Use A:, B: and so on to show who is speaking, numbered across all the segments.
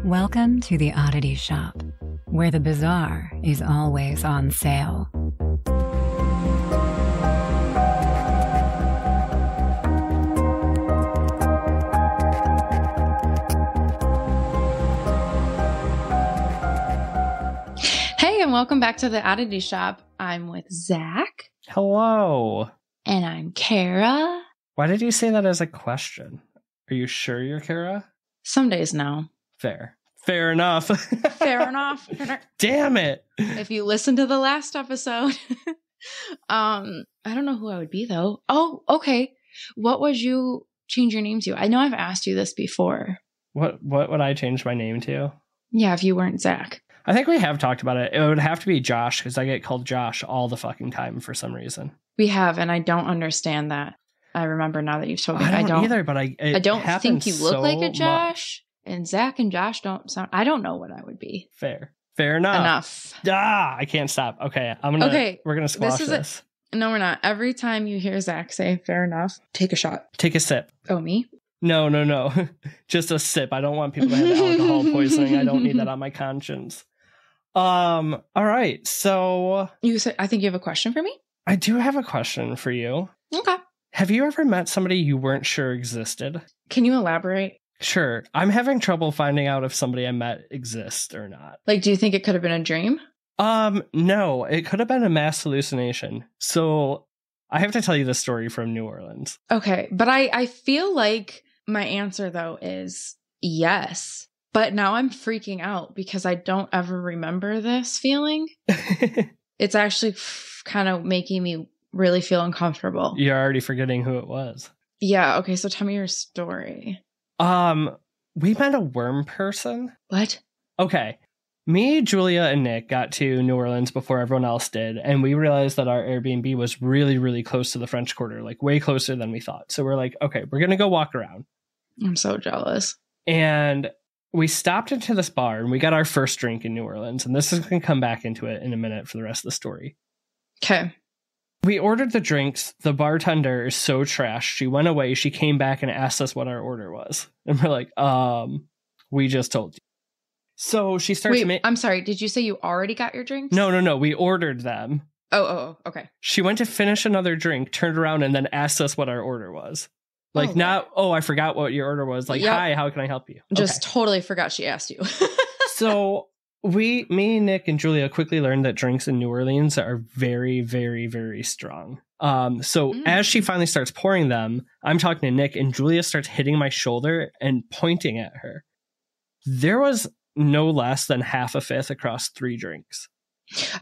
A: Welcome to the Oddity Shop, where the bizarre is always on sale.
B: Hey, and welcome back to the Oddity Shop. I'm with Zach.
C: Hello.
B: And I'm Kara.
C: Why did you say that as a question? Are you sure you're Kara?
B: Some days now.
C: Fair enough.
B: Fair enough.
C: Damn it.
B: If you listen to the last episode. I don't know who I would be, though. Oh, okay. What would you change your name to? I know I've asked you this before.
C: What would I change my name to?
B: Yeah, if you weren't Zach.
C: I think we have talked about it. It would have to be Josh, because I get called Josh all the fucking time for some reason.
B: We have, and I don't understand that. I remember now that you've told me.
C: I don't either, but I don't
B: think you look like a Josh. And Zach and Josh don't sound... I don't know what I would be.
C: Fair enough. I can't stop. Okay, we're gonna squash this.
B: No, we're not. Every time you hear Zach say fair enough, take a shot.
C: Take a sip.
B: Oh, me?
C: No. Just a sip. I don't want people to have alcohol poisoning. I don't need that on my conscience. All right. So
B: You said, I think you have a question for me?
C: I do have a question for you.
B: Okay.
C: Have you ever met somebody you weren't sure existed?
B: Can you elaborate?
C: Sure. I'm having trouble finding out if somebody I met exists or not.
B: Like, do you think it could have been a dream?
C: No, it could have been a mass hallucination. So I have to tell you the story from New Orleans.
B: Okay. But I feel like my answer, though, is yes. But now I'm freaking out because I don't ever remember this feeling. It's actually kind of making me really feel uncomfortable.
C: You're already forgetting who it was.
B: Yeah. Okay. So tell me your story.
C: We met a worm person.
B: What?
C: Okay. Me, Julia, and Nick got to New Orleans before everyone else did, and we realized that our Airbnb was really, really close to the French Quarter, like way closer than we thought. So we're like, okay, we're going to go walk around.
B: I'm so jealous.
C: And we stopped into this bar, and we got our first drink in New Orleans, and this is going to come back into it in a minute for the rest of the story.
B: Okay.
C: We ordered the drinks. The bartender is so trash. She went away. She came back and asked us what our order was. And we're like, we just told you. So she starts...
B: Wait, I'm sorry. Did you say you already got your drinks?
C: No. We ordered them.
B: Oh, okay.
C: She went to finish another drink, turned around, and then asked us what our order was. Like, I forgot what your order was. Like, Hi, how can I help you?
B: Just totally forgot she asked you.
C: So... me, Nick, and Julia quickly learned that drinks in New Orleans are very, very, very strong. As she finally starts pouring them, I'm talking to Nick, and Julia starts hitting my shoulder and pointing at her. There was no less than half a fifth across 3 drinks.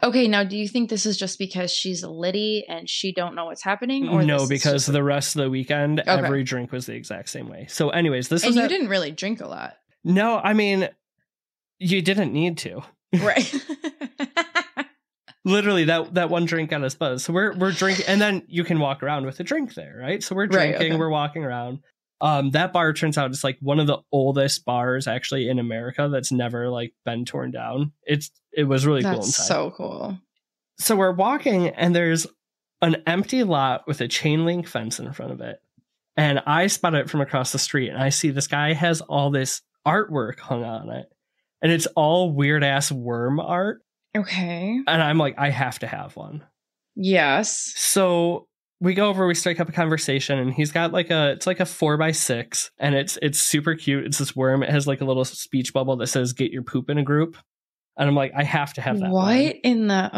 B: Okay, now do you think this is just because she's a liddy and she don't know what's happening? Or
C: no, because the rest of the weekend, every drink was the exact same way. So anyways,
B: you didn't really drink a lot.
C: No, I mean... You didn't need to.
B: Right.
C: Literally, that one drink got us buzzed. So we're drinking, and then you can walk around with a drink there, right? So we're drinking, we're walking around. That bar turns out it's like one of the oldest bars actually in America that's never like been torn down. It was really cool inside.
B: That's so cool.
C: So we're walking, and there's an empty lot with a chain link fence in front of it. And I spot it from across the street, and I see this guy has all this artwork hung on it. And it's all weird ass worm art.
B: Okay.
C: And I'm like, I have to have one.
B: Yes.
C: So we go over, we strike up a conversation, and he's got it's like a 4x6, and it's super cute. It's this worm. It has like a little speech bubble that says, "Get your poop in a group." And I'm like, I have to have that.
B: What
C: one.
B: in the...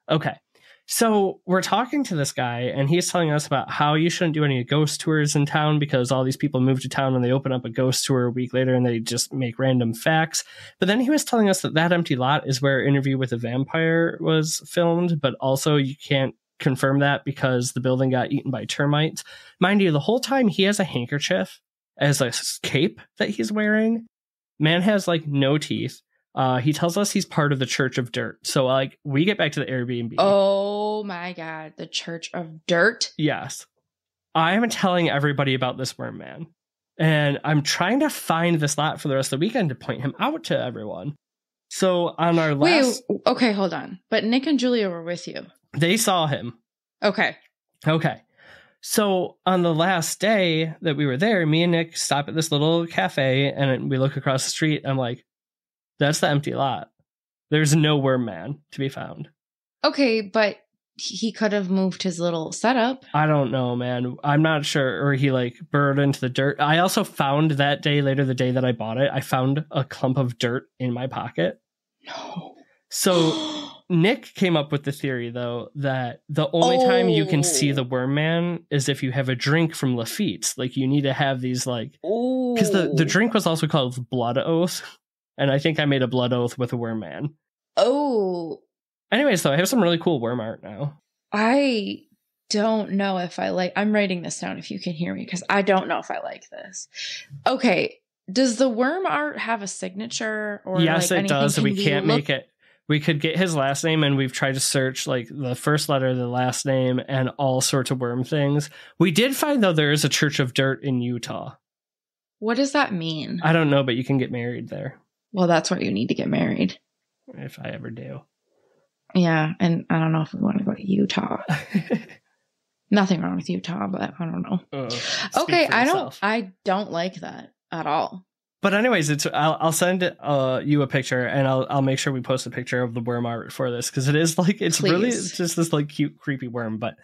B: Okay.
C: So we're talking to this guy, and he's telling us about how you shouldn't do any ghost tours in town because all these people move to town and they open up a ghost tour a week later and they just make random facts. But then he was telling us that empty lot is where Interview with a Vampire was filmed, but also you can't confirm that because the building got eaten by termites. Mind you, the whole time he has a handkerchief as a cape that he's wearing. Man has like no teeth. He tells us he's part of the Church of Dirt. So, like, we get back to the Airbnb.
B: Oh, my God. The Church of Dirt?
C: Yes. I'm telling everybody about this worm man. And I'm trying to find this lot for the rest of the weekend to point him out to everyone. So, on our last...
B: Wait, okay, hold on. But Nick and Julia were with you.
C: They saw him.
B: Okay.
C: So, on the last day that we were there, me and Nick stop at this little cafe, and we look across the street. I'm like, That's the empty lot. There's no worm man to be found.
B: Okay, but he could have moved his little setup.
C: I don't know, man. I'm not sure. Or he like burrowed into the dirt. I also found that day, later the day that I bought it, I found a clump of dirt in my pocket.
B: No.
C: So Nick came up with the theory, though, that the only time you can see the worm man is if you have a drink from Lafitte's. Like, you need to have these, like... Because the drink was also called Blood Oath. And I think I made a blood oath with a worm man.
B: Oh.
C: Anyways, though, I have some really cool worm art now.
B: I don't know if I like... I'm writing this down if you can hear me, because I don't know if I like this. Okay. Does the worm art have a signature? Or
C: yes,
B: like
C: it does. We can't make it. We could get his last name, and we've tried to search like the first letter, the last name, and all sorts of worm things. We did find, though, there is a Church of Dirt in Utah.
B: What does that mean?
C: I don't know, but you can get married there.
B: Well, that's where you need to get married.
C: If I ever do.
B: Yeah, and I don't know if we want to go to Utah. Nothing wrong with Utah, but I don't know. Okay, I don't like that at all.
C: But anyways, I'll send you a picture, and I'll make sure we post a picture of the worm art for this, because it is like it's really just this like cute, creepy worm. But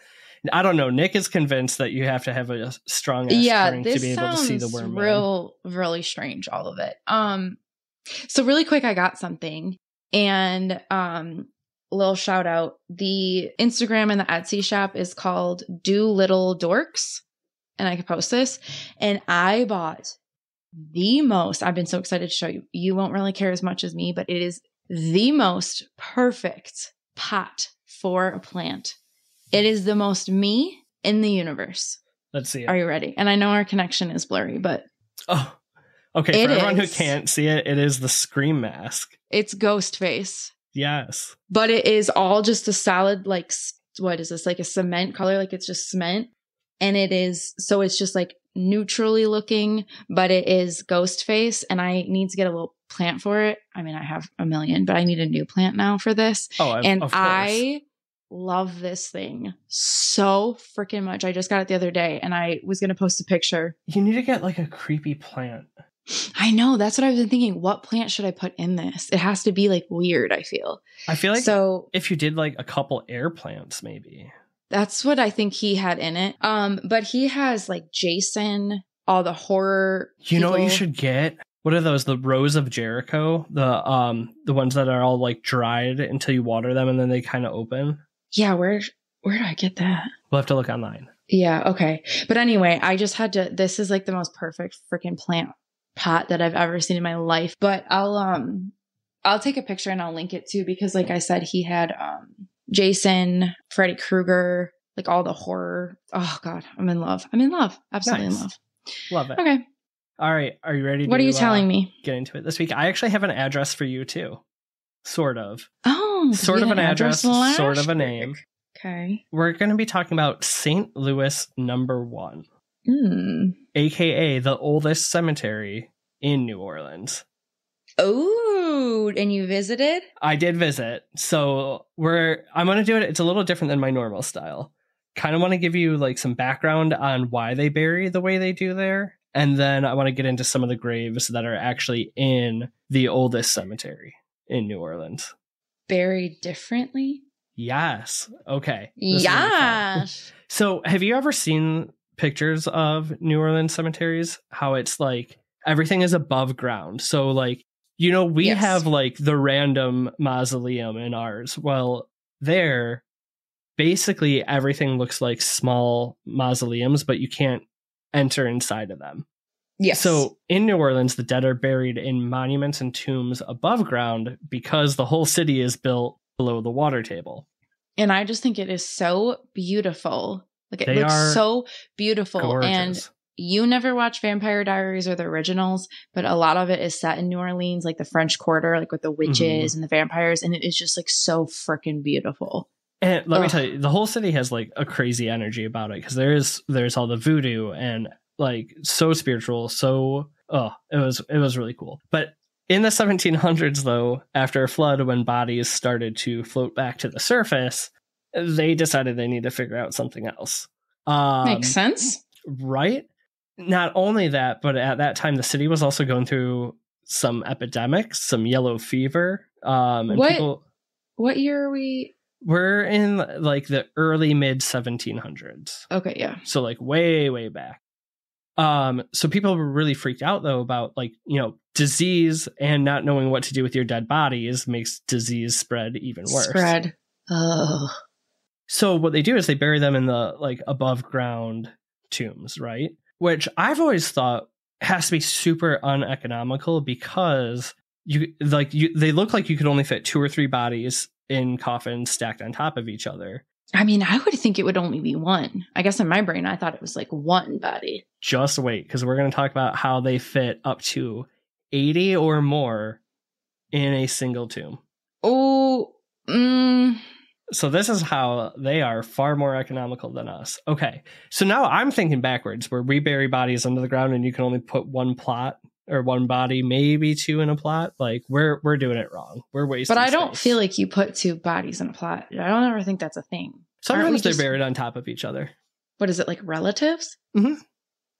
C: I don't know. Nick is convinced that you have to have a strong drink to be able to see the worm.
B: Really strange, all of it. So really quick, I got something, and little shout out. The Instagram and the Etsy shop is called Do Little Dorks, and I could post this. And I bought the most, I've been so excited to show you. You won't really care as much as me, but it is the most perfect pot for a plant. It is the most me in the universe.
C: Let's see it.
B: Are you ready? And I know our connection is blurry, but...
C: Oh, okay. For everyone who can't see it, it is the Scream mask.
B: It's Ghostface.
C: Yes.
B: But it is all just a solid, like, what is this? Like a cement color? Like it's just cement. And it is, so it's just like neutrally looking, but it is Ghostface. And I need to get a little plant for it. I mean, I have a million, but I need a new plant now for this.
C: Oh,
B: and
C: of course.
B: I love this thing so freaking much. I just got it the other day, and I was going to post a picture.
C: You need to get like a creepy plant.
B: I know. That's what I've been thinking. What plant should I put in this? It has to be like weird, I feel.
C: I feel like
B: so
C: if you did like a couple air plants, maybe.
B: That's what I think he had in it. But he has like Jason, all the horror.
C: You know what you should get? What are those? The Rose of Jericho? The ones that are all like dried until you water them and then they kind of open?
B: Yeah, where do I get that?
C: We'll have to look online.
B: Yeah, okay. But anyway, I just had to, this is like the most perfect freaking plant pot that I've ever seen in my life. But I'll take a picture and I'll link it too, because like I said, he had Jason, Freddy Krueger, like all the horror. Oh God, I'm in love. Absolutely
C: nice.
B: In love.
C: Love it.
B: Okay.
C: All right. Are you ready?
B: What are you telling me?
C: Get into it this week. I actually have an address for you too. Sort of.
B: Oh,
C: sort of an address, sort of a name.
B: Okay.
C: We're going to be talking about St. Louis number 1, aka the oldest cemetery in New Orleans.
B: Oh, and you visited?
C: I did visit. So I'm going to do it. It's a little different than my normal style. Kind of want to give you like some background on why they bury the way they do there. And then I want to get into some of the graves that are actually in the oldest cemetery in New Orleans.
B: Buried differently?
C: Yes. Okay.
B: Yes.
C: So have you ever seen pictures of New Orleans cemeteries? How it's like everything is above ground. So like, you know, we have like the random mausoleum in ours. Well, there, basically everything looks like small mausoleums, but you can't enter inside of them.
B: Yes.
C: So in New Orleans, the dead are buried in monuments and tombs above ground because the whole city is built below the water table.
B: And I just think it is so beautiful. Like it looks so beautiful.
C: Gorgeous.
B: And you never watch Vampire Diaries or the originals, but a lot of it is set in New Orleans, like the French Quarter, like with the witches and the vampires. And it is just like so freaking beautiful.
C: And let me tell you, the whole city has like a crazy energy about it because there's all the voodoo and like so spiritual. So, it was really cool. But in the 1700s, though, after a flood, when bodies started to float back to the surface, they decided they need to figure out something else.
B: Makes sense.
C: Right? Not only that, but at that time, the city was also going through some epidemics, some yellow fever. And
B: What year are we?
C: We're in like the early mid 1700s.
B: Okay, yeah.
C: So like way, way back. So people were really freaked out though about like, disease and not knowing what to do with your dead bodies makes disease spread even worse.
B: Oh.
C: So what they do is they bury them in the like above ground tombs, right? Which I've always thought has to be super uneconomical because they look like you could only fit 2 or 3 bodies in coffins stacked on top of each other.
B: I mean, I would think it would only be one. I guess in my brain, I thought it was like one body.
C: Just wait, because we're going to talk about how they fit up to 80 or more in a single tomb.
B: Oh,
C: So this is how they are far more economical than us. Okay, so now I'm thinking backwards, where we bury bodies under the ground and you can only put one plot or one body, maybe 2 in a plot. Like we're doing it wrong. We're wasting.
B: But I don't
C: space.
B: feel like you put 2 bodies in a plot. I don't ever think that's a thing.
C: Sometimes they're buried on top of each other.
B: What is it, like relatives?
C: Mm-hmm.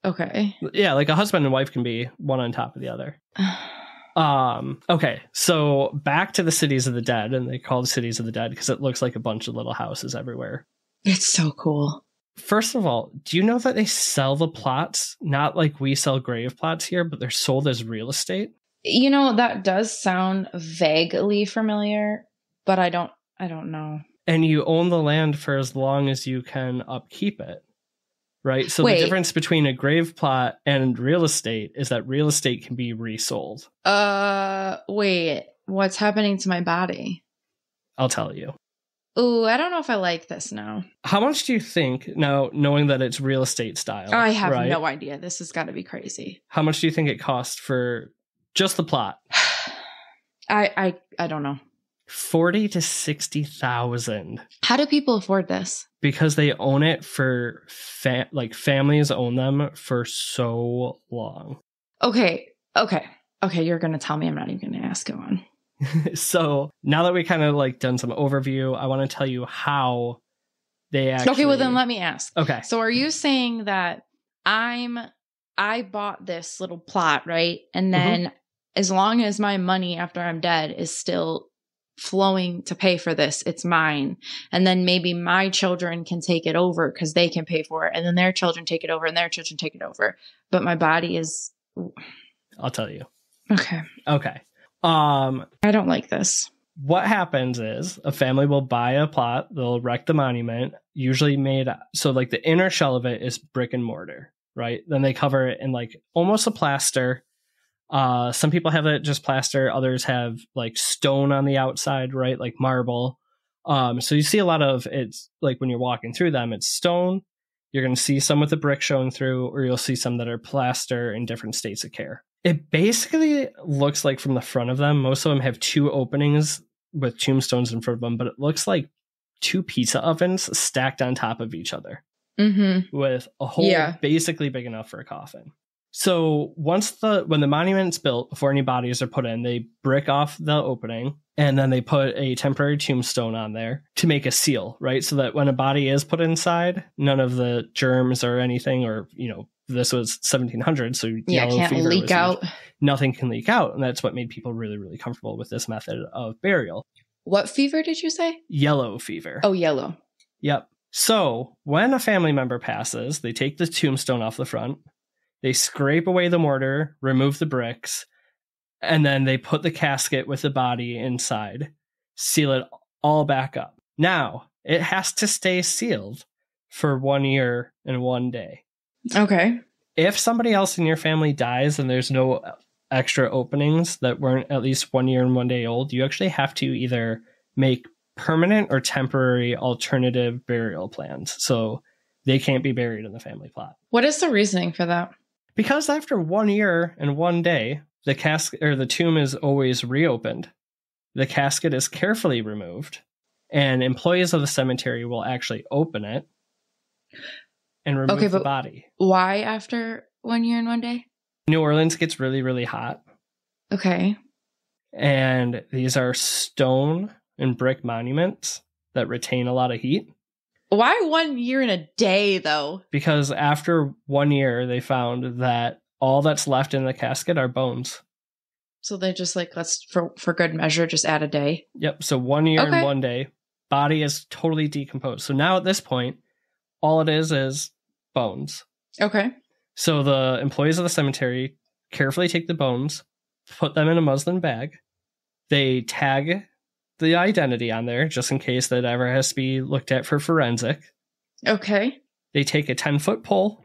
B: Okay.
C: Yeah, like a husband and wife can be one on top of the other. Okay, so back to the cities of the dead, and they call the cities of the dead because it looks like a bunch of little houses everywhere.
B: It's so cool.
C: First of all, do you know that they sell the plots, not like we sell grave plots here, but they're sold as real estate?
B: That does sound vaguely familiar, but I don't know.
C: And you own the land for as long as you can upkeep it, right? So the difference between a grave plot and real estate is that real estate can be resold.
B: Wait, what's happening to my body?
C: I'll tell you.
B: Ooh, I don't know if I like this now.
C: How much do you think, now knowing that it's real estate style?
B: I have no idea. This has got to be crazy.
C: How much do you think it cost for just the plot?
B: I don't know.
C: 40 to 60,000.
B: How do people afford this?
C: Because they own it for families own them for so long.
B: Okay. You're gonna tell me. I'm not even gonna ask. Go on.
C: So now that we kind of like done some overview, I want to tell you how they actually.
B: Okay, well then let me ask.
C: Okay.
B: So are you saying that I bought this little plot, right? And then as long as my money after I'm dead is still flowing to pay for this, it's mine. And then maybe my children can take it over because they can pay for it. And then their children take it over and their children take it over. But my body is.
C: I'll tell you.
B: Okay.
C: I
B: don't like this.
C: What happens is a family will buy a plot, they'll erect the monument, usually made so like the inner shell of it is brick and mortar, right? Then they cover it in like almost a plaster. Some people have it just plaster, others have like stone on the outside, right? Like marble. So you see a lot of it's like when you're walking through them, it's stone. You're going to see some with the brick showing through, or you'll see some that are plaster in different states of care. It basically looks like from the front of them, most of them have 2 openings with tombstones in front of them, but it looks like 2 pizza ovens stacked on top of each other with a hole basically big enough for a coffin. So when the monument's built, before any bodies are put in, they brick off the opening and then they put a temporary tombstone on there to make a seal, right? So that when a body is put inside, none of the germs or anything, or, this was 1700, so yellow
B: can't
C: fever
B: leak out.
C: Nothing can leak out. And that's what made people really, really comfortable with this method of burial.
B: What fever did you say?
C: Yellow fever.
B: Oh, yellow.
C: Yep. So when a family member passes, they take the tombstone off the front, they scrape away the mortar, remove the bricks, and then they put the casket with the body inside, seal it all back up. Now, it has to stay sealed for 1 year and 1 day.
B: Okay.
C: If somebody else in your family dies and there's no extra openings that weren't at least 1 year and 1 day old, you actually have to either make permanent or temporary alternative burial plans. So they can't be buried in the family plot.
B: What is the reasoning for that?
C: Because after 1 year and 1 day, the casket or the tomb is always reopened. The casket is carefully removed, and employees of the cemetery will actually open it and remove the body.
B: Why after 1 year and 1 day?
C: New Orleans gets really, really hot.
B: Okay.
C: And these are stone and brick monuments that retain a lot of heat.
B: Why 1 year and a day, though?
C: Because after 1 year, they found that all that's left in the casket are bones.
B: So they just like, let's, for good measure, just add a day.
C: Yep. So 1 year and 1 day. Body is totally decomposed. So now at this point, all it is bones.
B: Okay.
C: So the employees of the cemetery carefully take the bones, put them in a muslin bag. They tag the identity on there just in case that ever has to be looked at for forensic.
B: Okay.
C: They take a 10-foot pole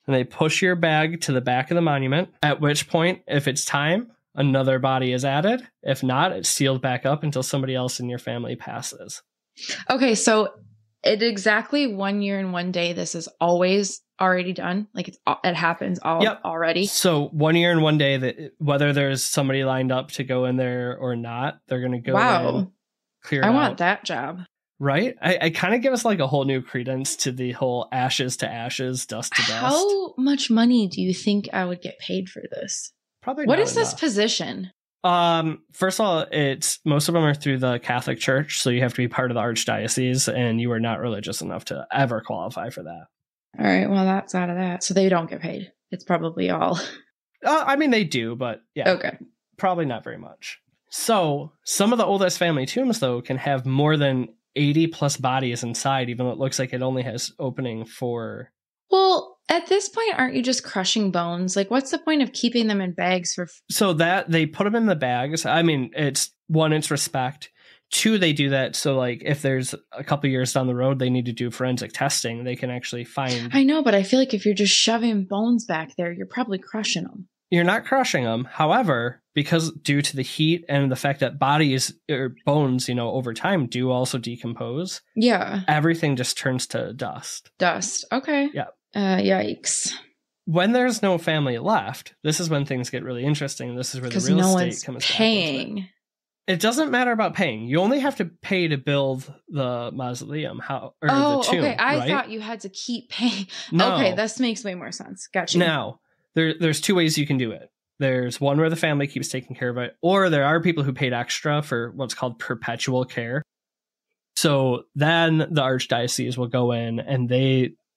C: and they push your bag to the back of the monument, at which point, if it's time, another body is added. If not, it's sealed back up until somebody else in your family passes. Okay,
B: so it exactly 1 year and 1 day. This is always already done. Like it happens already.
C: So 1 year and 1 day, that whether there's somebody lined up to go in there or not, they're going to go in, clear it out.
B: I want that job.
C: Right? I kind of give us like a whole new credence to the whole ashes to ashes, dust to dust.
B: How much money do you think I would get paid for this?
C: Probably
B: What
C: not
B: is
C: enough.
B: this position?
C: First of all, it's most of them are through the Catholic Church, so you have to be part of the archdiocese, and you are not religious enough to ever qualify for that.
B: All right, well, that's out of that. So they don't get paid. It's probably all.
C: I mean, they do, but yeah.
B: Okay.
C: Probably not very much. So some of the oldest family tombs, though, can have more than 80 plus bodies inside, even though it looks like it only has opening for...
B: Well, at this point, aren't you just crushing bones? Like, what's the point of keeping them in bags for...
C: So that, they put them in the bags. I mean, it's respect. 2, they do that so, like, if there's a couple years down the road they need to do forensic testing, they can actually find...
B: I know, but I feel like if you're just shoving bones back there, you're probably crushing them.
C: You're not crushing them. However, because due to the heat and the fact that bodies or bones, over time do also decompose.
B: Yeah.
C: Everything just turns to dust.
B: Dust. Okay.
C: Yeah.
B: Yikes.
C: When there's no family left, this is when things get really interesting. This is where the real estate comes
B: paying.
C: back. It doesn't matter about paying. You only have to pay to build the mausoleum. The tomb,
B: okay. I
C: right?
B: thought you had to keep paying.
C: No.
B: Okay, this makes way more sense. Gotcha.
C: Now, there's 2 ways you can do it. There's one where the family keeps taking care of it, or there are people who paid extra for what's called perpetual care. So then the archdiocese will go in and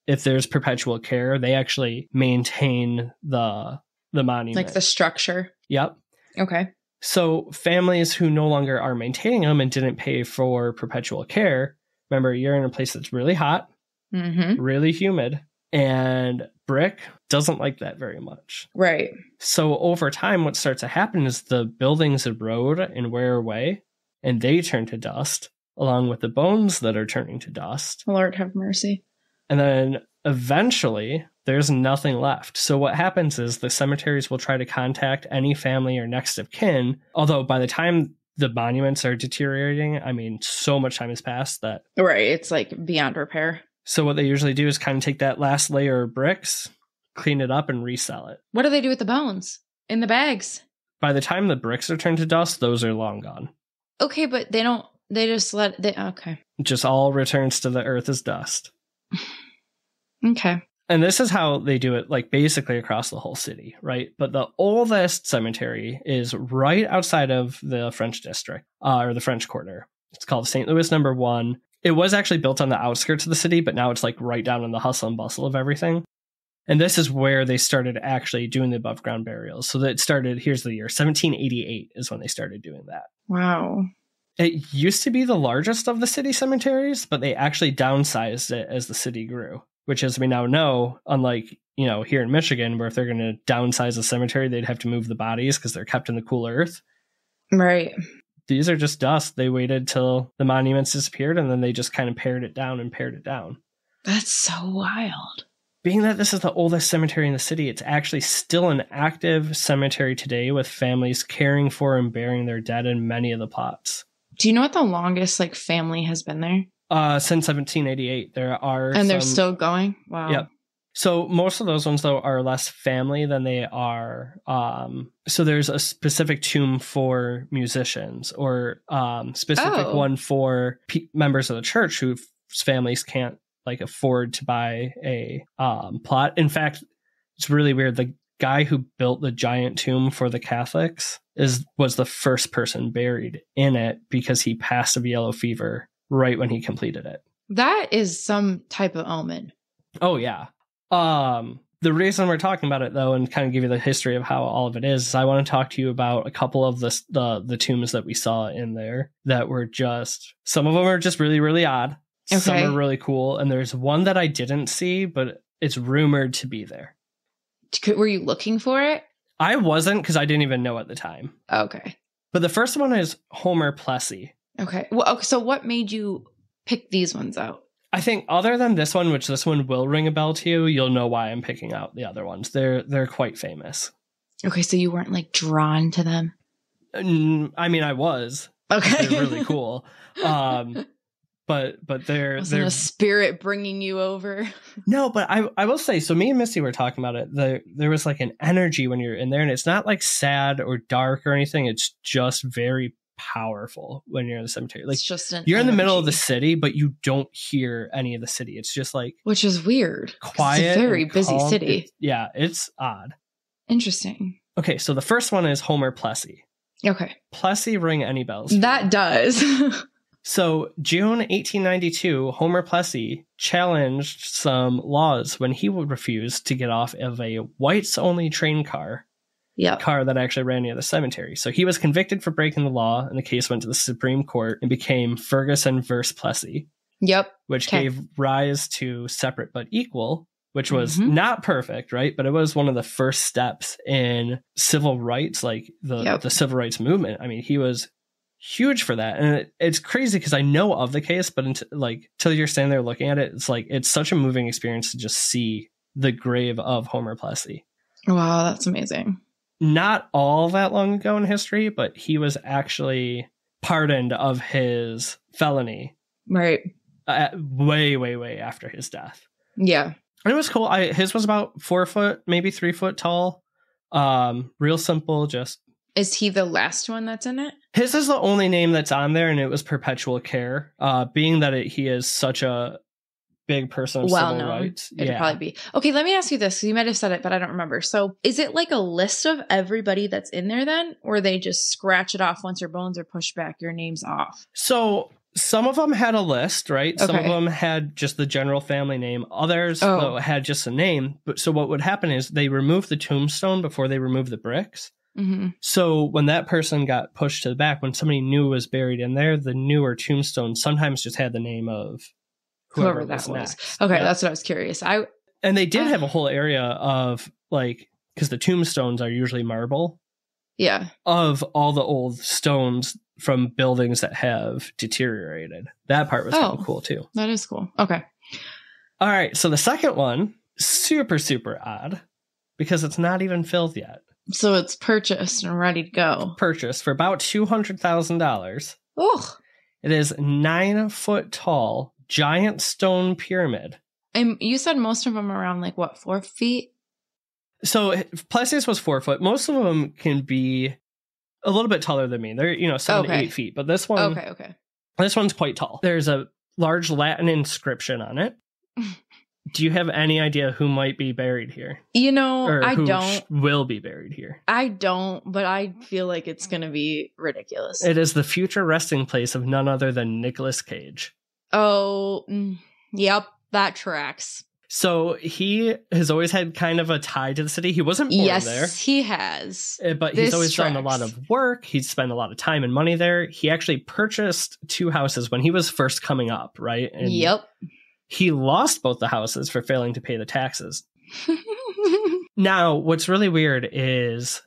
C: if there's perpetual care, they actually maintain the monument.
B: Like the structure.
C: Yep.
B: Okay.
C: So families who no longer are maintaining them and didn't pay for perpetual care, remember, you're in a place that's really hot, really humid, and brick doesn't like that very much.
B: Right.
C: So over time, what starts to happen is the buildings erode and wear away, and they turn to dust, along with the bones that are turning to dust.
B: Lord have mercy.
C: And then eventually, there's nothing left. So what happens is the cemeteries will try to contact any family or next of kin, although by the time the monuments are deteriorating, I mean, so much time has passed that...
B: Right, it's like beyond repair.
C: So what they usually do is kind of take that last layer of bricks, clean it up, and resell it.
B: What do they do with the bones? In the bags?
C: By the time the bricks are turned to dust, those are long gone.
B: Okay, but they just okay.
C: It just all returns to the earth as dust.
B: Okay.
C: And this is how they do it, like, basically across the whole city, right? But the oldest cemetery is right outside of the French district, or the French Quarter. It's called St. Louis No. 1. It was actually built on the outskirts of the city, but now it's like right down in the hustle and bustle of everything. And this is where they started actually doing the above ground burials. So that started, here's the year, 1788 is when they started doing that.
B: Wow.
C: It used to be the largest of the city cemeteries, but they actually downsized it as the city grew, which, as we now know, unlike, here in Michigan, where if they're going to downsize a cemetery, they'd have to move the bodies because they're kept in the cool earth.
B: Right.
C: These are just dust. They waited till the monuments disappeared, and then they just kind of pared it down.
B: That's so wild.
C: Being that this is the oldest cemetery in the city, it's actually still an active cemetery today with families caring for and burying their dead in many of the plots.
B: Do you know what the longest lamy has been there?
C: Since 1788. There are
B: And they're still going? Wow.
C: Yep. So most of those ones, though, are less family than they are. So there's a specific tomb for musicians, or specific one for members of the church whose families can't afford to buy a plot. In fact, it's really weird. The guy who built the giant tomb for the Catholics was the first person buried in it because he passed of yellow fever right when he completed it.
B: That is some type of omen.
C: Oh, yeah. The reason we're talking about it, though, and kind of give you the history of how all of it is I want to talk to you about a couple of the tombs that we saw in there that were just, some of them are just really, really odd. Okay. Some are really cool. And there's one that I didn't see, but it's rumored to be there.
B: Were you looking for it?
C: I wasn't, because I didn't even know at the time.
B: Okay.
C: But the first one is Homer Plessy.
B: Okay. Well, so what made you pick these ones out?
C: I think other than this one, which this one will ring a bell to you, you'll know why I'm picking out the other ones. They're quite famous.
B: Okay, so you weren't like drawn to them?
C: I mean, I was. Okay. They're really cool. But they're
B: a spirit bringing you over.
C: No, but I will say, so me and Misty were talking about it. There was like an energy when you're in there, and it's not like sad or dark or anything. It's just very powerful when you're in the cemetery. Like, it's just you're in the middle of the city, but you don't hear any of the city. It's just like,
B: which is weird.
C: Quiet,
B: it's a very busy city.
C: It's odd.
B: Interesting.
C: Okay, so the first one is Homer Plessy.
B: Okay.
C: Plessy ring any bells?
B: That does.
C: So, June 1892, Homer Plessy challenged some laws when he would refuse to get off of a whites-only train car.
B: Yep.
C: Car that actually ran near the cemetery. So he was convicted for breaking the law, and the case went to the Supreme Court and became Ferguson versus Plessy.
B: Yep.
C: Which gave rise to Separate but Equal, which was not perfect, right? But it was one of the first steps in civil rights, like the civil rights movement. I mean, he was huge for that. And it's crazy because I know of the case, but until you're standing there looking at it, it's like, it's such a moving experience to just see the grave of Homer Plessy.
B: Wow, that's amazing.
C: Not all that long ago in history, but he was actually pardoned of his felony.
B: Right.
C: Way, way, way after his death.
B: Yeah.
C: And it was cool. His was about 4 foot, maybe 3 foot tall. Real simple, just.
B: Is he the last one that's in it?
C: His is the only name that's on there, and it was Perpetual Care. Being that he is such a big person of civil rights.
B: It'd probably be. Okay, let me ask you this. You might have said it, but I don't remember. So is it like a list of everybody that's in there then? Or they just scratch it off once your bones are pushed back, your name's off?
C: So some of them had a list, right? Okay. Some of them had just the general family name. Others had just a name. But so what would happen is they remove the tombstone before they remove the bricks. Mm-hmm. So when that person got pushed to the back, when somebody new was buried in there, the newer tombstone sometimes just had the name of whoever that was.
B: Next. Okay, that's what I was curious.
C: And they did have a whole area of like, because the tombstones are usually marble.
B: Yeah.
C: Of all the old stones from buildings that have deteriorated. That part was kind of cool too.
B: That is cool. Okay.
C: All right. So the second one, super, super odd because it's not even filled yet.
B: So it's purchased and ready to go.
C: Purchased for about $200,000.
B: Oh.
C: It is 9 foot tall, giant stone pyramid.
B: And you said most of them are around like what, 4 feet?
C: So Plessy's was 4 foot. Most of them can be a little bit taller than me. They're 7 to 8 feet. But this one, this one's quite tall. There's a large Latin inscription on it. Do you have any idea who might be buried here?
B: I don't.
C: Will be buried here.
B: I don't, but I feel like it's going to be ridiculous.
C: It is the future resting place of none other than Nicolas Cage.
B: Oh, yep, that tracks.
C: So he has always had kind of a tie to the city. He wasn't born there.
B: Yes, he has.
C: But he's always done a lot of work. He's spent a lot of time and money there. He actually purchased 2 houses when he was first coming up, right? And
B: yep.
C: He lost both the houses for failing to pay the taxes. Now, what's really weird is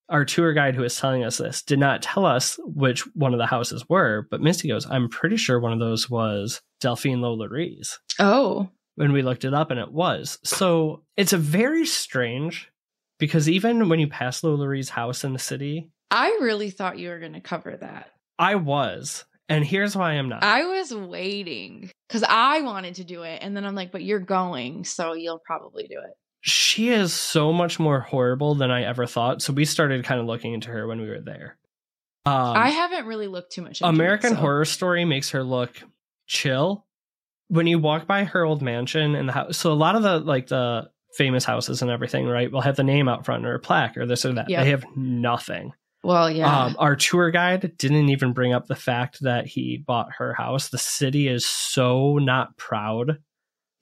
C: our tour guide who was telling us this did not tell us which one of the houses were, but Misty goes, I'm pretty sure one of those was Delphine La Laurie's.
B: Oh.
C: When we looked it up, and it was. So it's a very strange, because even when you pass La Laurie's house in the city...
B: I really thought you were going to cover that.
C: I was. And here's why I'm not.
B: I was waiting because I wanted to do it. And then I'm like, but you're going, so you'll probably do it.
C: She is so much more horrible than I ever thought. So we started kind of looking into her when we were there.
B: I haven't really looked too much into
C: American
B: it, so.
C: Horror Story makes her look chill. When you walk by her old mansion and the house, so a lot of the famous houses and everything, right, will have the name out front or a plaque or this or that. Yep. They have nothing.
B: Well, yeah.
C: Our tour guide didn't even bring up the fact that he bought her house. The city is so not proud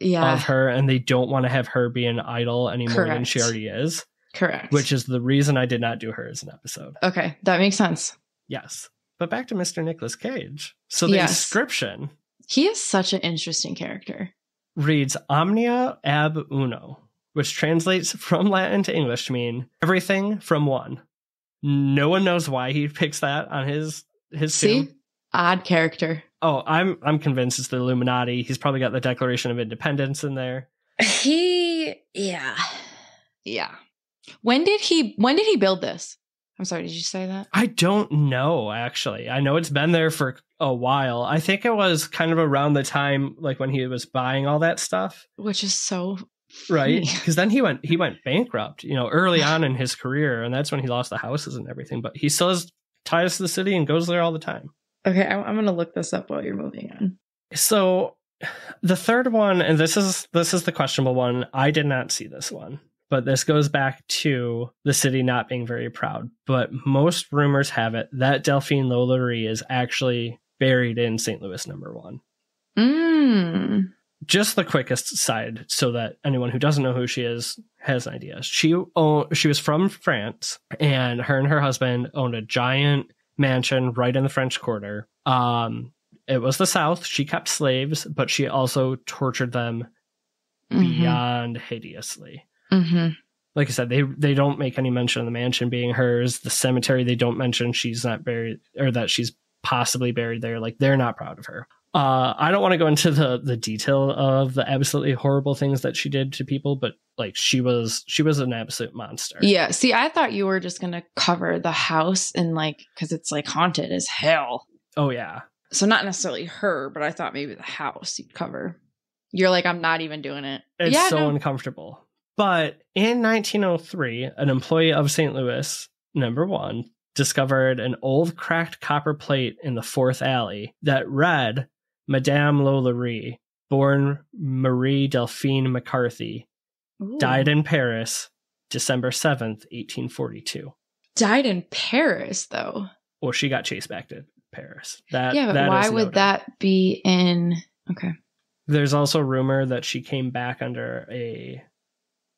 C: of her, and they don't want to have her be an idol any more than she already is.
B: Correct.
C: Which is the reason I did not do her as an episode.
B: Okay, that makes sense.
C: Yes. But back to Mr. Nicolas Cage. So the inscription...
B: He is such an interesting character.
C: Reads Omnia ab uno, which translates from Latin to English to mean everything from one. No one knows why he picks that on his tomb.
B: Odd character.
C: Oh, I'm convinced it's the Illuminati. He's probably got the Declaration of Independence in there.
B: Yeah. When did he build this? I'm sorry, did you say that?
C: I don't know, actually. I know it's been there for a while. I think it was kind of around the time like when he was buying all that stuff.
B: Which is so
C: right, because then he went bankrupt, early on in his career, and that's when he lost the houses and everything. But he still has ties to the city and goes there all the time.
B: Okay, I'm gonna look this up while you're moving on.
C: So the third one, and this is the questionable one. I did not see this one, but this goes back to the city not being very proud. But most rumors have it that Delphine La Laurie is actually buried in St. Louis number 1. Just the quickest side, so that anyone who doesn't know who she is has an idea. She was from France, and her husband owned a giant mansion right in the French Quarter. It was the South. She kept slaves, but she also tortured them beyond hideously. Like I said, they don't make any mention of the mansion being hers. The cemetery, they don't mention she's not buried, or that she's possibly buried there. Like, they're not proud of her. I don't want to go into the detail of the absolutely horrible things that she did to people, but like she was an absolute monster.
B: Yeah. See, I thought you were just going to cover the house and like, cause it's like haunted as hell.
C: Oh yeah.
B: So not necessarily her, but I thought maybe the house you'd cover. You're like, I'm not even doing it.
C: It's uncomfortable. But in 1903, an employee of St. Louis number 1 discovered an old cracked copper plate in the 4th alley that read Madame La Laurie, born Marie Delphine McCarthy, died in Paris, December 7th, 1842.
B: Died in Paris, though?
C: Well, she got chased back to Paris.
B: But why would that be in... Okay.
C: There's also rumor that she came back under a...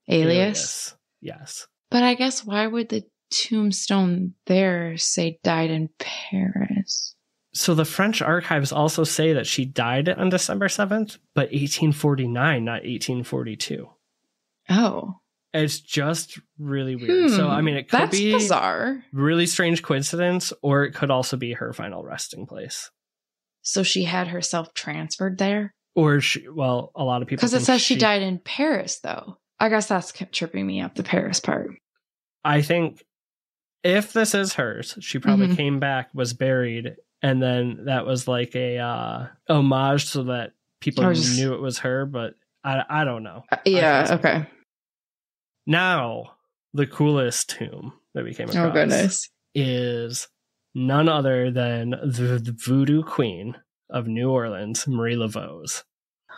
B: Alias?
C: Yes.
B: But I guess why would the tombstone there say died in Paris?
C: So the French archives also say that she died on December 7th, but 1849, not 1842.
B: Oh.
C: It's just really weird. So, I mean, it could be
B: bizarre.
C: Really strange coincidence, or it could also be her final resting place.
B: So she had herself transferred there?
C: Or, a lot of people...
B: Because it says she died in Paris, though. I guess that's tripping me up, the Paris part.
C: I think if this is hers, she probably came back, was buried, and then that was like a homage so that people knew it was her, but I don't know.
B: Okay.
C: Now, the coolest tomb that we came across is none other than the voodoo queen of New Orleans, Marie Laveau's.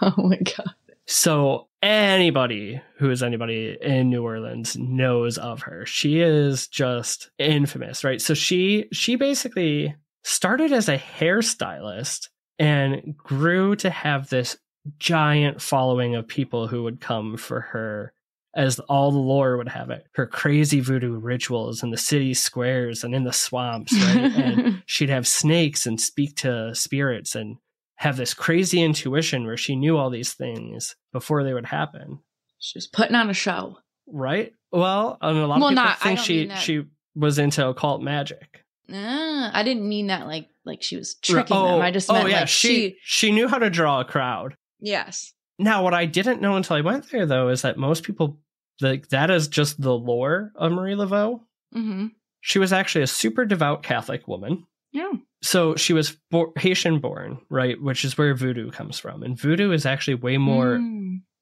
B: Oh my God.
C: So anybody who is anybody in New Orleans knows of her. She is just infamous, right? So she basically started as a hairstylist and grew to have this giant following of people who would come for her, as all the lore would have it, her crazy voodoo rituals in the city squares and in the swamps, right? And she'd have snakes and speak to spirits and have this crazy intuition where she knew all these things before they would happen.
B: She was putting on a show.
C: Right? Well, and a lot of people think she was into occult magic.
B: I didn't mean that like she was tricking them. I just meant like
C: she knew how to draw a crowd.
B: Yes.
C: Now, what I didn't know until I went there, though, is that most people, that is just the lore of Marie Laveau. Mm-hmm. She was actually a super devout Catholic woman.
B: Yeah.
C: So she was Haitian born, right? Which is where voodoo comes from. And voodoo is actually way more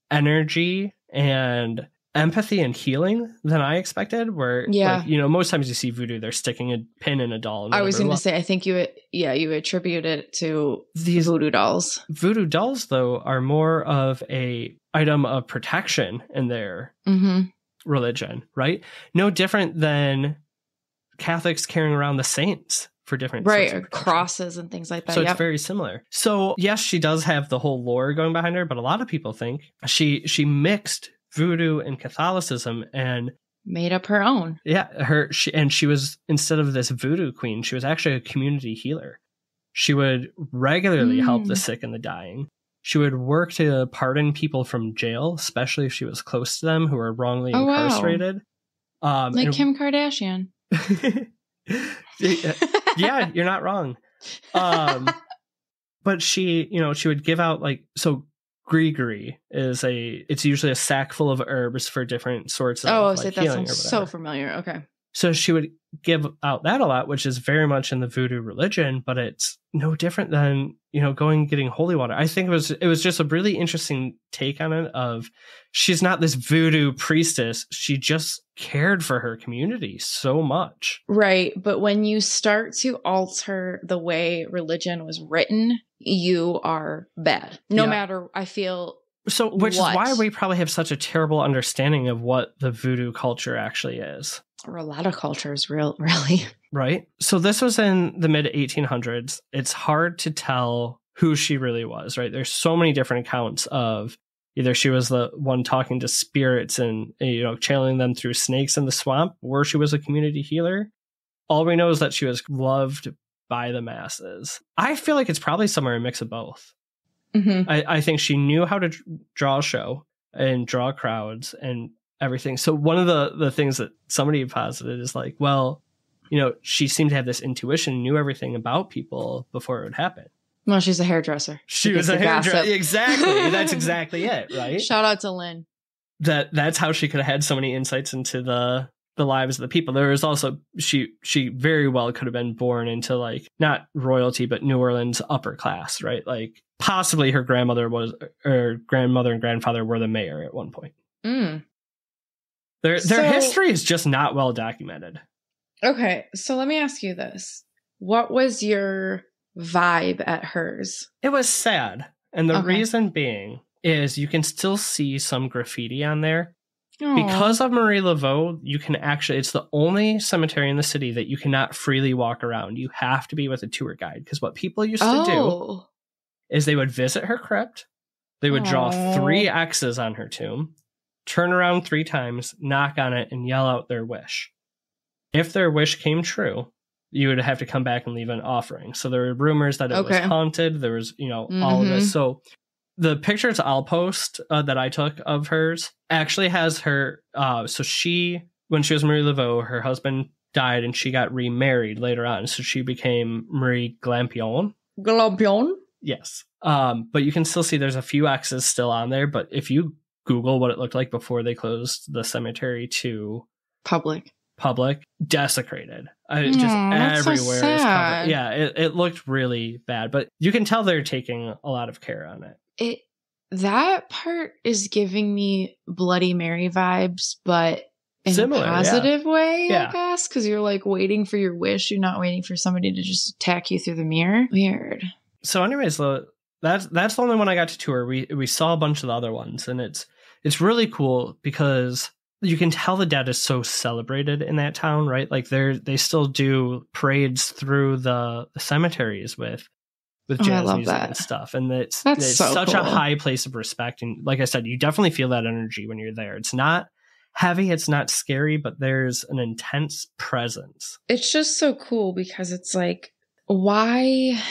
C: energy and empathy and healing than I expected. Where, most times you see voodoo, they're sticking a pin in a doll.
B: I was going to say, I think you attribute it to
C: these
B: voodoo dolls.
C: Voodoo dolls, though, are more of a item of protection in their religion, right? No different than Catholics carrying around the saints for different
B: right,
C: sorts
B: or
C: of protection.
B: crosses and things like that.
C: So it's very similar. So yes, she does have the whole lore going behind her, but a lot of people think she mixed voodoo and Catholicism and
B: made up her own.
C: Yeah, she was, instead of this voodoo queen, she was actually a community healer. She would regularly help the sick and the dying. She would work to pardon people from jail, especially if she was close to them who were wrongly incarcerated.
B: Wow. Like Kim Kardashian.
C: Yeah, you're not wrong. But she would give out gree it's usually a sack full of herbs for different sorts of
B: that sounds so familiar. Okay.
C: So she would give out that a lot, which is very much in the voodoo religion, but it's no different than, going and getting holy water. I think it was just a really interesting take on it of, she's not this voodoo priestess. She just cared for her community so much.
B: Right. But when you start to alter the way religion was written, you are bad. No matter, I feel.
C: So, which is why we probably have such a terrible understanding of what the voodoo culture actually is.
B: Or a lot of cultures, really.
C: Right. So this was in the mid 1800s. It's hard to tell who she really was, right? There's so many different accounts of either she was the one talking to spirits and, channeling them through snakes in the swamp, or she was a community healer. All we know is that she was loved by the masses. I feel like it's probably somewhere a mix of both. Mm-hmm. I think she knew how to draw a show and draw crowds and everything. So one of the things that somebody posited is like, well, she seemed to have this intuition, knew everything about people before it would happen.
B: Well, she's a hairdresser.
C: She was a hairdresser. Exactly. That's exactly it, right?
B: Shout out to Lynn.
C: That's how she could have had so many insights into the lives of the people. There was also, she very well could have been born into not royalty, but New Orleans upper class, right? Possibly her grandmother and grandfather were the mayor at one point. Their history is just not well documented.
B: Okay, so let me ask you this. What was your vibe at hers?
C: It was sad. And the reason being is you can still see some graffiti on there. Aww. Because of Marie Laveau, you can actually, it's the only cemetery in the city that you cannot freely walk around. You have to be with a tour guide. Because what people used to do is they would visit her crypt. They would draw 3 X's on her tomb, turn around 3 times, knock on it, and yell out their wish. If their wish came true, you would have to come back and leave an offering. So there were rumors that it was haunted. There was, all of this. So the pictures I'll post that I took of hers actually has her. So when she was Marie Laveau, her husband died and she got remarried later on. So she became Marie Glampion.
B: Glampion?
C: Yes. But you can still see there's a few X's still on there. But if you Google what it looked like before they closed the cemetery to
B: public,
C: desecrated. Just everywhere
B: so
C: is covered. Yeah, it looked really bad, but you can tell they're taking a lot of care on it.
B: That part is giving me Bloody Mary vibes, but in
C: similar,
B: a positive way,
C: yeah.
B: I guess, because you're waiting for your wish. You're not waiting for somebody to just attack you through the mirror. Weird.
C: So anyways, that's the only one I got to tour. We saw a bunch of the other ones, and it's really cool because you can tell the dead is so celebrated in that town, right? They still do parades through the cemeteries with jazz music and stuff. And it's so such a high place of respect. And like I said, you definitely feel that energy when you're there. It's not heavy, it's not scary, but there's an intense presence.
B: It's just so cool because it's why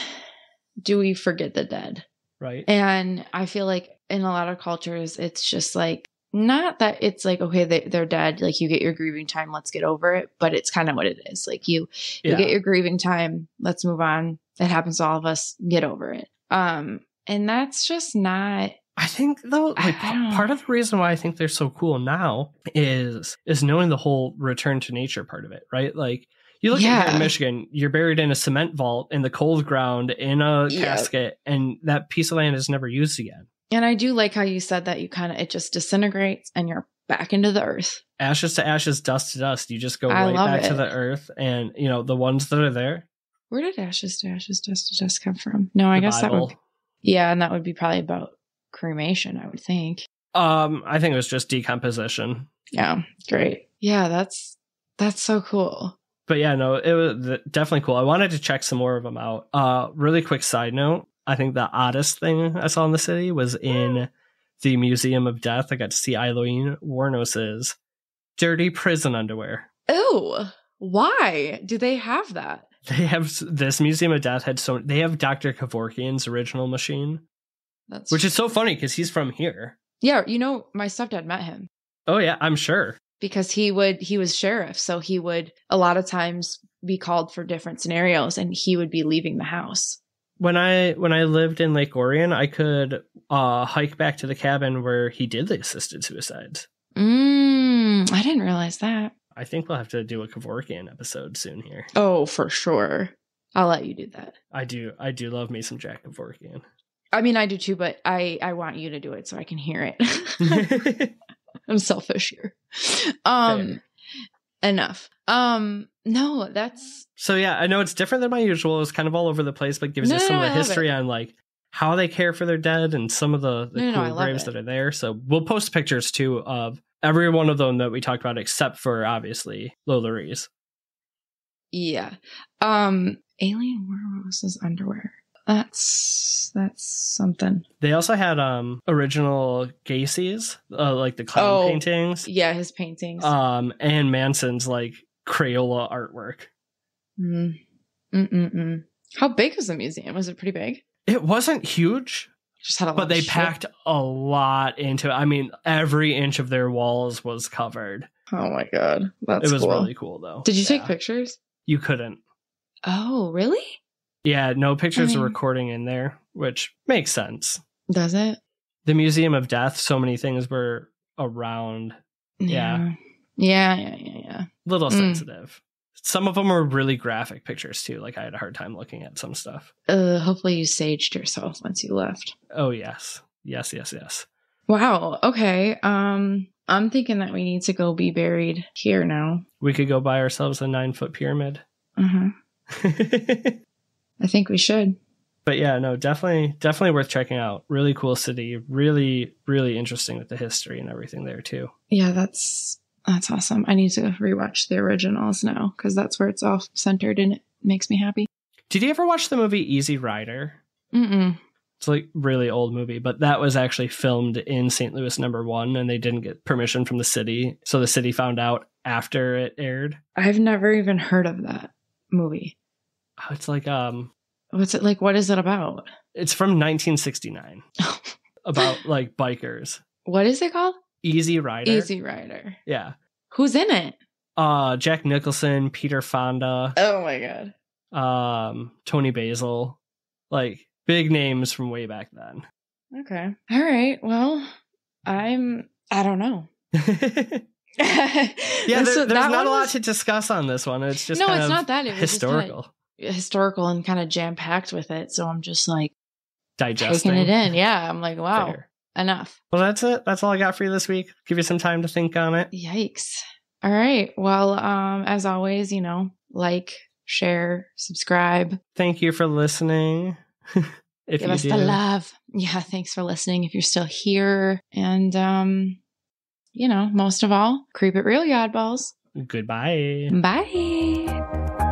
B: do we forget the dead?
C: Right.
B: And I feel like in a lot of cultures, it's just not that it's okay, they're dead. You get your grieving time, let's get over it. But it's kind of what it is. You get your grieving time, let's move on. It happens to all of us, get over it. And that's just not.
C: I think though, part of the reason why I think they're so cool now is knowing the whole return to nature part of it, right? You look at here in Michigan, you're buried in a cement vault in the cold ground in a casket, and that piece of land is never used again.
B: And I do like how you said that it just disintegrates and you're back into the earth.
C: Ashes to ashes, dust to dust. You just go right back to the earth. And, the ones that are there.
B: Where did ashes to ashes, dust to dust come from? No, I guess
C: Bible.
B: That would. Yeah, and that would be probably about cremation, I would think.
C: I think it was just decomposition.
B: Yeah, great. Yeah, that's so cool.
C: But yeah, no, it was definitely cool. I wanted to check some more of them out. Really quick side note. I think the oddest thing I saw in the city was in the Museum of Death. I got to see Eileen Warnos's dirty prison underwear.
B: Oh, why do they have that?
C: They have this Museum of Death they have Dr. Kevorkian's original machine, which is so funny because he's from here.
B: Yeah, my stepdad met him.
C: Oh yeah, I'm sure.
B: Because he was sheriff, so he would a lot of times be called for different scenarios, and he would be leaving the house.
C: When I lived in Lake Orion, I could hike back to the cabin where he did the assisted suicides.
B: I didn't realize that.
C: I think we'll have to do a Kevorkian episode soon here.
B: Oh, for sure. I'll let you do that.
C: I do love me some Jack Kevorkian.
B: I mean, I do too, but I want you to do it so I can hear it. I'm selfish here. Enough. No, that's...
C: So yeah, I know it's different than my usual. It's kind of all over the place, but gives you some of the history on like how they care for their dead and some of the cool graves that are there. So we'll post pictures too of every one of them that we talked about, except for obviously La Laurie's.
B: Yeah. Alien Werewolves' underwear. That's something.
C: They also had original Gacy's, like the clown paintings.
B: Yeah, his paintings.
C: And Manson's like Crayola artwork.
B: How big was the museum? Was it pretty big?
C: It wasn't huge.
B: Just had a lot
C: but they packed a lot into it. I mean, every inch of their walls was covered.
B: Oh my god. That's
C: It was really cool though.
B: Did you take pictures?
C: You couldn't.
B: Oh, really?
C: Yeah, no pictures or recording in there, which makes sense.
B: Does it?
C: The Museum of Death, so many things were around. Yeah. Little sensitive. Some of them were really graphic pictures too. Like I had a hard time looking at some stuff.
B: Hopefully you saged yourself once you left.
C: Oh yes. Yes.
B: Wow. Okay. I'm thinking that we need to go be buried here now.
C: We could go buy ourselves a 9-foot pyramid.
B: I think we should.
C: But yeah, no, definitely worth checking out. Really cool city. Really, really interesting with the history and everything there too.
B: Yeah, that's awesome. I need to rewatch the originals now because that's where it's all centered and it makes me happy.
C: Did you ever watch the movie Easy Rider? It's like really old movie, but that was actually filmed in St. Louis #1 and they didn't get permission from the city. So the city found out after it aired.
B: I've never even heard of that movie.
C: Oh, it's like
B: what's it like? What is it about?
C: It's from 1969. About like bikers.
B: What is it called?
C: Easy Rider.
B: Easy Rider.
C: Yeah.
B: Who's in it?
C: Jack Nicholson, Peter Fonda.
B: Oh my
C: god. Tony Basil. Like big names from way back then.
B: Okay. All right. Well, I don't know.
C: Yeah, there's not a lot to discuss on this one. It's just
B: it's not that. It was
C: historical.
B: Historical and kind of jam-packed with it. So I'm just like
C: digesting.
B: Taking it in. Yeah. I'm like, wow. Fair. Enough.
C: Well, that's it. That's all I got for you this week. Give you some time to think on it.
B: Yikes. All right. Well, as always, like, share, subscribe.
C: Thank you for listening.
B: Give us the love. Yeah. Thanks for listening if you're still here. And, most of all, creep it real, you oddballs.
C: Goodbye.
B: Bye.